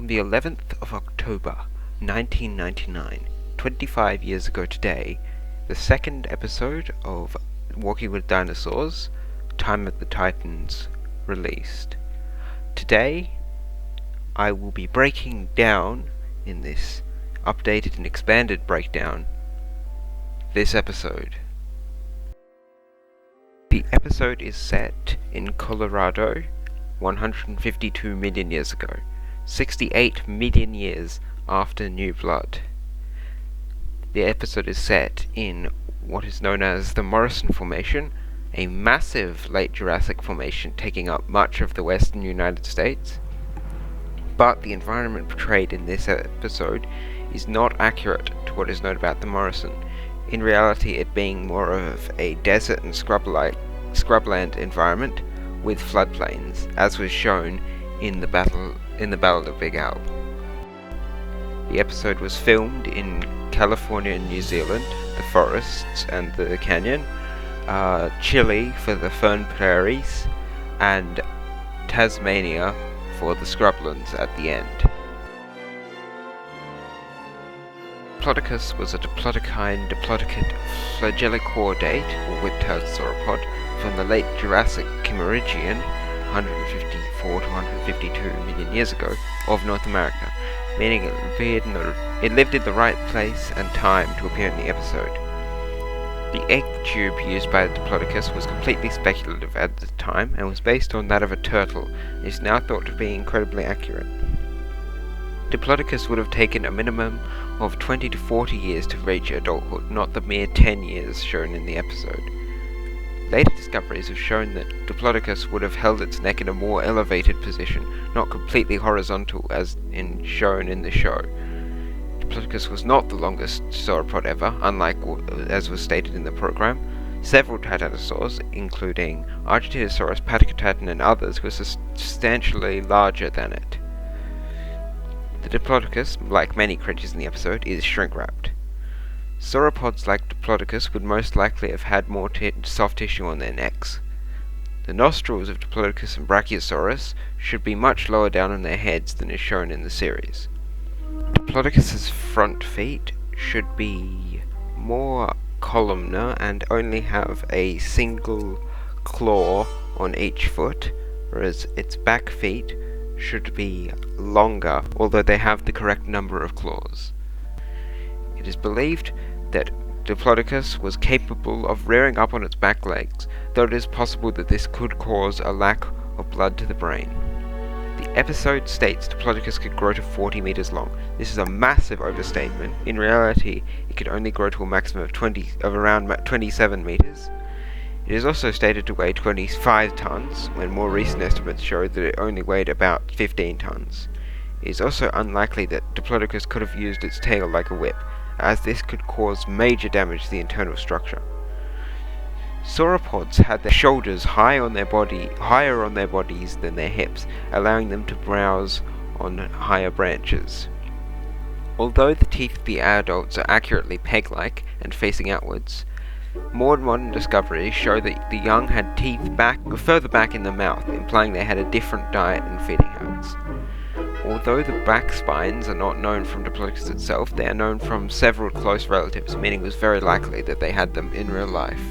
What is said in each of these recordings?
the 11th of October, 1999, 25 years ago today, the second episode of Walking with Dinosaurs, Time of the Titans, released. Today, I will be breaking down, in this updated and expanded breakdown, this episode. The episode is set in Colorado 152 million years ago, 68 million years after New Blood. The episode is set in what is known as the Morrison Formation, a massive late Jurassic formation taking up much of the western United States. But the environment portrayed in this episode is not accurate to what is known about the Morrison, in reality it being more of a desert and scrubland environment with floodplains, as was shown in the Ballad of Big Al. The episode was filmed in California and New Zealand, the forests and the canyon, Chile for the fern prairies, and Tasmania for the scrublands at the end. Diplodocus was a diplodocine diplodocid flagellichordate, or whip-tailed sauropod, from the late Jurassic Kimmeridgian, 154 to 152 million years ago, of North America, meaning it lived in the right place and time to appear in the episode. The egg tube used by the Diplodocus was completely speculative at the time and was based on that of a turtle, and is now thought to be incredibly accurate. Diplodocus would have taken a minimum of 20 to 40 years to reach adulthood, not the mere 10 years shown in the episode. Later discoveries have shown that Diplodocus would have held its neck in a more elevated position, not completely horizontal as shown in the show. Diplodocus was not the longest sauropod ever, unlike as was stated in the program. Several titanosaurs, including Dryosaurus, Patagotitan and others, were substantially larger than it. The Diplodocus, like many creatures in the episode, is shrink-wrapped. Sauropods like Diplodocus would most likely have had more soft tissue on their necks. The nostrils of Diplodocus and Brachiosaurus should be much lower down on their heads than is shown in the series. Diplodocus's front feet should be more columnar and only have a single claw on each foot, whereas its back feet should be longer, although they have the correct number of claws. It is believed that Diplodocus was capable of rearing up on its back legs, though it is possible that this could cause a lack of blood to the brain. The episode states Diplodocus could grow to 40 meters long. This is a massive overstatement. In reality, it could only grow to a maximum of around 27 meters. It is also stated to weigh 25 tons, when more recent estimates show that it only weighed about 15 tons. It is also unlikely that Diplodocus could have used its tail like a whip, as this could cause major damage to the internal structure. Sauropods had their shoulders higher on their bodies than their hips, allowing them to browse on higher branches. Although the teeth of the adults are accurately peg-like and facing outwards, more modern discoveries show that the young had teeth further back in the mouth, implying they had a different diet and feeding habits. Although the back spines are not known from Diplodocus itself, they are known from several close relatives, meaning it was very likely that they had them in real life.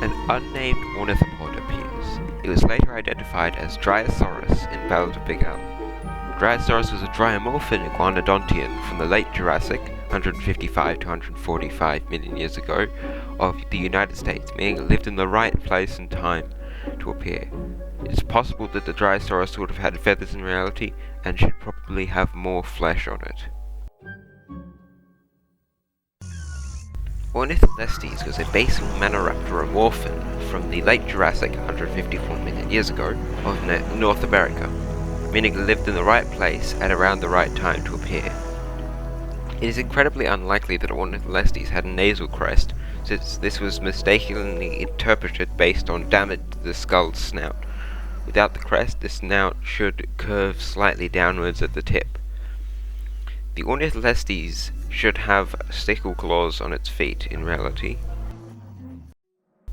An unnamed ornithopod appears. It was later identified as Dryosaurus in Ballad of Big Al. Dryosaurus was a dryomorphin iguanodontian from the late Jurassic, 155 to 145 million years ago, of the United States, meaning it lived in the right place and time to appear. It is possible that the Dryosaurus would have had feathers in reality, and should probably have more flesh on it. Ornitholestes was a basal Maniraptoromorphin from the late Jurassic, 154 million years ago, of North America, meaning it lived in the right place at around the right time to appear. It is incredibly unlikely that Ornitholestes had a nasal crest, since this was mistakenly interpreted based on damage to the skull's snout. Without the crest, the snout should curve slightly downwards at the tip. The Ornitholestes should have stickle claws on its feet in reality.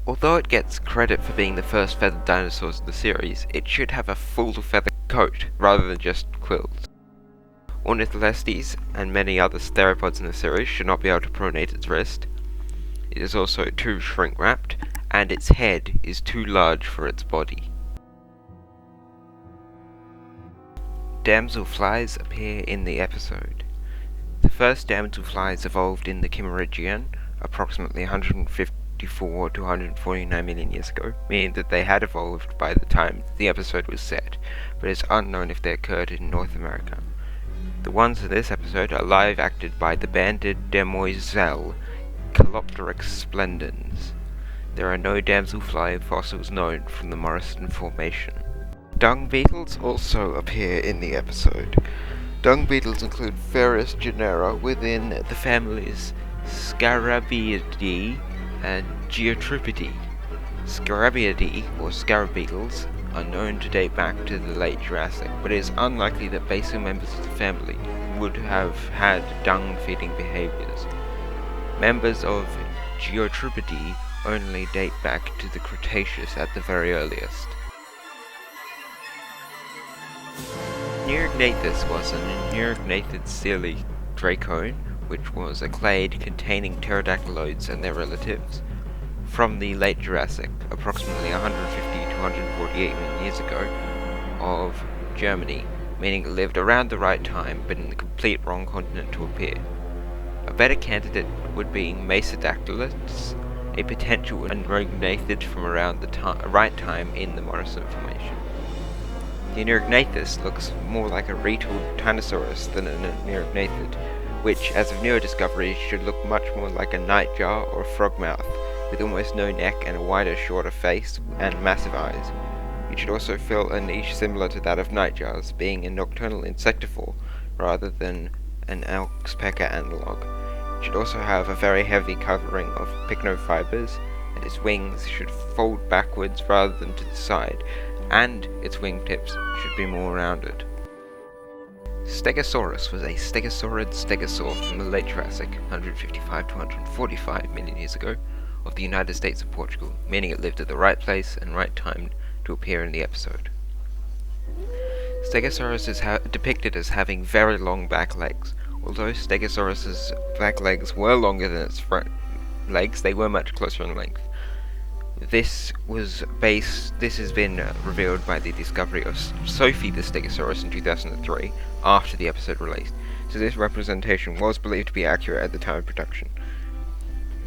Although it gets credit for being the first feathered dinosaurs in the series, it should have a full feathered coat rather than just quills. Ornitholestes and many other theropods in the series should not be able to pronate its wrist. It is also too shrink-wrapped, and its head is too large for its body. Damselflies appear in the episode. The first damselflies evolved in the Kimmeridgian, approximately 154 to 149 million years ago, meaning that they had evolved by the time the episode was set, but it's unknown if they occurred in North America. The ones in this episode are live acted by the banded Demoiselle Calopteryx splendens. There are no damselfly fossils known from the Morrison Formation. Dung beetles also appear in the episode. Dung beetles include various genera within the families Scarabaeidae and Geotripidae. Scarabaeidae, or scarab beetles, are known to date back to the late Jurassic, but it is unlikely that basal members of the family would have had dung-feeding behaviours. Members of Geotripidae only date back to the Cretaceous at the very earliest. Neurognathus was an neurognathid coelacanth dracone, which was a clade containing pterodactyloids and their relatives, from the late Jurassic, approximately 150 to 148 million years ago, of Germany, meaning it lived around the right time but in the complete wrong continent to appear. A better candidate would be Mesodactylus, a potential neurognathid from around the right time in the Morrison Formation. The Neurognathus looks more like a retooled Dinosaurus than a neurognathid, which, as of newer discoveries, should look much more like a nightjar or a frogmouth, with almost no neck and a wider, shorter face and massive eyes. It should also fill a niche similar to that of nightjars, being a nocturnal insectivore rather than an oxpecker analogue. It should also have a very heavy covering of pycnofibers, and its wings should fold backwards rather than to the side, and its wingtips should be more rounded. Stegosaurus was a stegosaurid stegosaur from the late Jurassic, 155 to 145 million years ago, of the United States and Portugal, meaning it lived at the right place and right time to appear in the episode. Stegosaurus is depicted as having very long back legs. Although Stegosaurus's back legs were longer than its front legs, they were much closer in length. This has been revealed by the discovery of Sophie the Stegosaurus in 2003, after the episode released, so this representation was believed to be accurate at the time of production.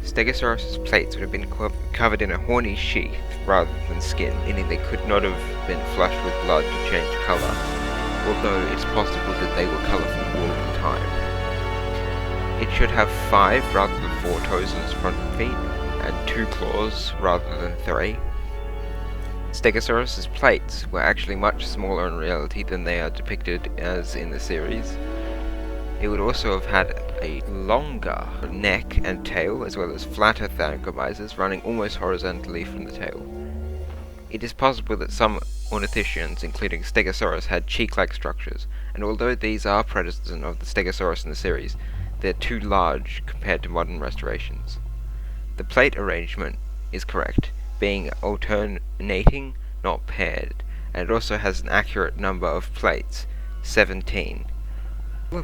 Stegosaurus's plates would have been covered in a horny sheath rather than skin, meaning they could not have been flushed with blood to change colour, although it's possible that they were colourful all the time. It should have 5 rather than 4 toes on its front feet, and 2 claws rather than 3. Stegosaurus's plates were actually much smaller in reality than they are depicted as in the series. It would also have had a longer neck and tail, as well as flatter thangomizers running almost horizontally from the tail. It is possible that some ornithischians, including Stegosaurus, had cheek-like structures, and although these are predators of the Stegosaurus in the series, they're too large compared to modern restorations. The plate arrangement is correct, being alternating, not paired, and it also has an accurate number of plates, 17.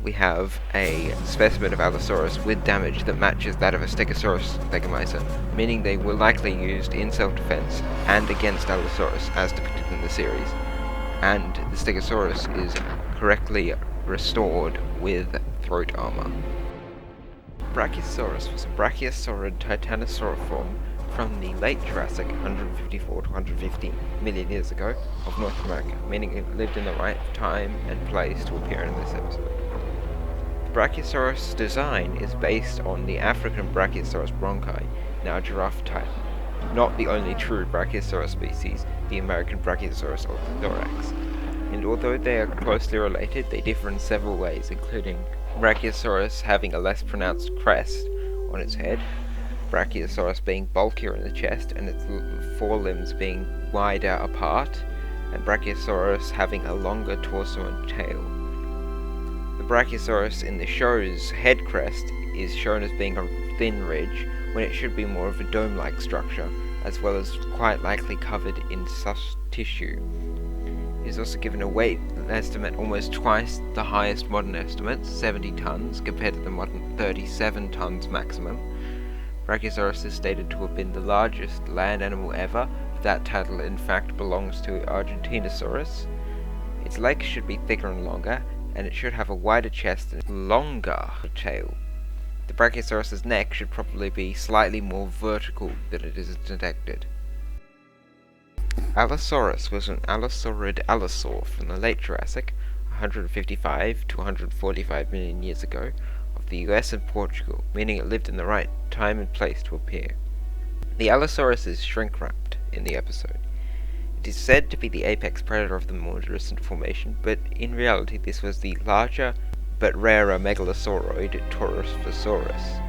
We have a specimen of Allosaurus with damage that matches that of a Stegosaurus stegomizer, meaning they were likely used in self-defense and against Allosaurus as depicted in the series, and the Stegosaurus is correctly restored with throat armor. Brachiosaurus was a brachiosaurid titanosauriform from the late Jurassic, 154 to 150 million years ago, of North America, meaning it lived in the right time and place to appear in this episode. The Brachiosaurus design is based on the African Brachiosaurus bronchi, now giraffe type, not the only true Brachiosaurus species, the American Brachiosaurus orthothorax. And although they are closely related, they differ in several ways, including Brachiosaurus having a less pronounced crest on its head, Brachiosaurus being bulkier in the chest and its forelimbs being wider apart, and Brachiosaurus having a longer torso and tail. The Brachiosaurus in the show's head crest is shown as being a thin ridge, when it should be more of a dome-like structure, as well as quite likely covered in soft tissue. It is also given a weight estimate almost twice the highest modern estimates, 70 tons, compared to the modern 37 tons maximum. Brachiosaurus is stated to have been the largest land animal ever. That title in fact belongs to Argentinosaurus. Its legs should be thicker and longer, and it should have a wider chest and longer tail. The Brachiosaurus's neck should probably be slightly more vertical than it is detected. Allosaurus was an allosaurid allosaur from the late Jurassic, 155 to 145 million years ago, of the US and Portugal, meaning it lived in the right time and place to appear. The Allosaurus is shrink-wrapped in the episode. It is said to be the apex predator of the more recent formation, but in reality this was the larger but rarer megalosauroid Dryosaurus.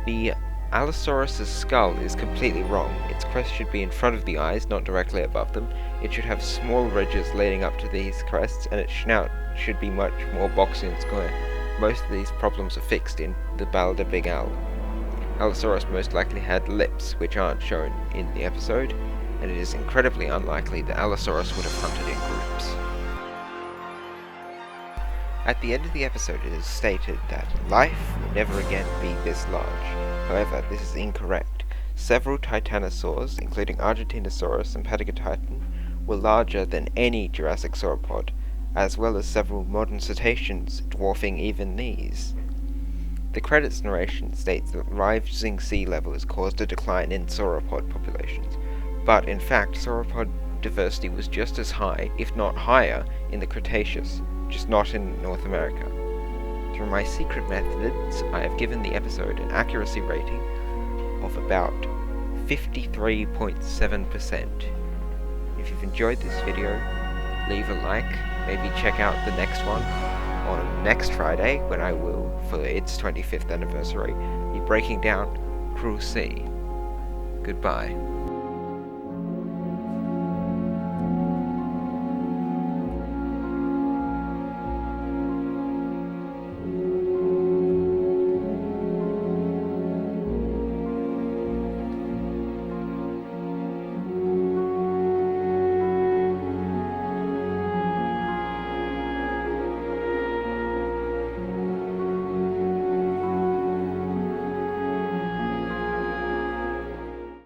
The Allosaurus's skull is completely wrong. Its crest should be in front of the eyes, not directly above them. It should have small ridges leading up to these crests, and its snout should be much more boxy and square. Most of these problems are fixed in the Ballad of Big Al. Allosaurus most likely had lips, which aren't shown in the episode, and it is incredibly unlikely that Allosaurus would have hunted in groups. At the end of the episode it is stated that life will never again be this large. However, this is incorrect. Several titanosaurs, including Argentinosaurus and Patagotitan, were larger than any Jurassic sauropod, as well as several modern cetaceans, dwarfing even these. The credits narration states that rising sea level has caused a decline in sauropod populations, but in fact sauropod diversity was just as high, if not higher, in the Cretaceous, just not in North America. Through my secret methods, I have given the episode an accuracy rating of about 53.7%. If you've enjoyed this video, leave a like, maybe check out the next one on next Friday, when I will, for its 25th anniversary, be breaking down Cruel Sea. Goodbye.